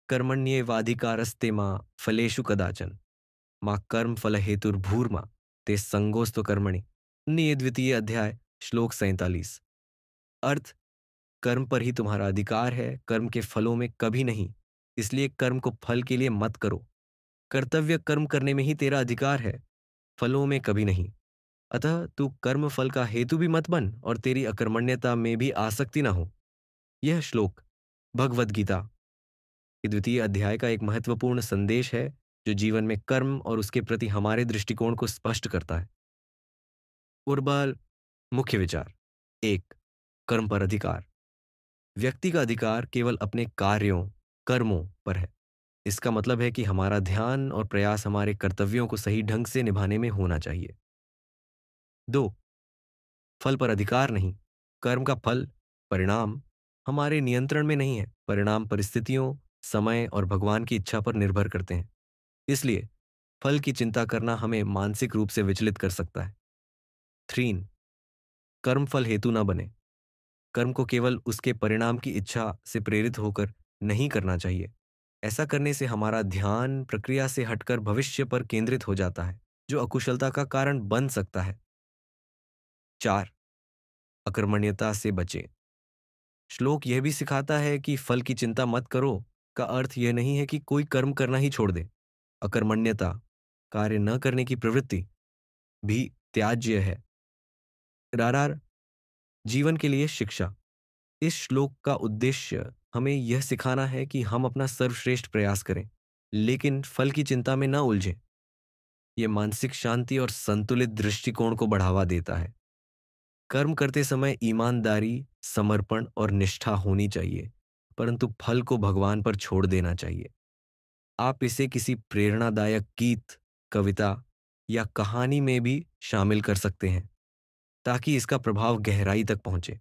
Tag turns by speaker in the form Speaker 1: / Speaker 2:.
Speaker 1: कर्मण्येवाधिकारस्ते मां फलेषु कदाचन मां कर्म फल हेतुर्भूर्मा ते संगोस्तु कर्मणि। ये द्वितीय अध्याय श्लोक 47। अर्थ, कर्म पर ही तुम्हारा अधिकार है, कर्म के फलों में कभी नहीं। इसलिए कर्म को फल के लिए मत करो। कर्तव्य कर्म करने में ही तेरा अधिकार है, फलों में कभी नहीं। अतः तू कर्म फल का हेतु भी मत बन और तेरी अकर्मण्यता में भी आसक्ति ना हो। यह श्लोक भगवद गीता के द्वितीय अध्याय का एक महत्वपूर्ण संदेश है, जो जीवन में कर्म और उसके प्रति हमारे दृष्टिकोण को स्पष्ट करता है। उर्बल मुख्य विचार। एक, कर्म पर अधिकार। व्यक्ति का अधिकार केवल अपने कार्यों, कर्मों पर है। इसका मतलब है कि हमारा ध्यान और प्रयास हमारे कर्तव्यों को सही ढंग से निभाने में होना चाहिए। दो, फल पर अधिकार नहीं। कर्म का फल, परिणाम हमारे नियंत्रण में नहीं है। परिणाम परिस्थितियों, समय और भगवान की इच्छा पर निर्भर करते हैं। इसलिए फल की चिंता करना हमें मानसिक रूप से विचलित कर सकता है। थ्रीन, कर्म फल हेतु न बने। कर्म को केवल उसके परिणाम की इच्छा से प्रेरित होकर नहीं करना चाहिए। ऐसा करने से हमारा ध्यान प्रक्रिया से हटकर भविष्य पर केंद्रित हो जाता है, जो अकुशलता का कारण बन सकता है। चार, अकर्मण्यता से बचें। श्लोक यह भी सिखाता है कि फल की चिंता मत करो का अर्थ यह नहीं है कि कोई कर्म करना ही छोड़ दे। अकर्मण्यता, कार्य न करने की प्रवृत्ति, भी त्याज्य है। रारार, जीवन के लिए शिक्षा। इस श्लोक का उद्देश्य हमें यह सिखाना है कि हम अपना सर्वश्रेष्ठ प्रयास करें, लेकिन फल की चिंता में न उलझें। यह मानसिक शांति और संतुलित दृष्टिकोण को बढ़ावा देता है। कर्म करते समय ईमानदारी, समर्पण और निष्ठा होनी चाहिए, परंतु फल को भगवान पर छोड़ देना चाहिए। आप इसे किसी प्रेरणादायक गीत, कविता या कहानी में भी शामिल कर सकते हैं, ताकि इसका प्रभाव गहराई तक पहुंचे।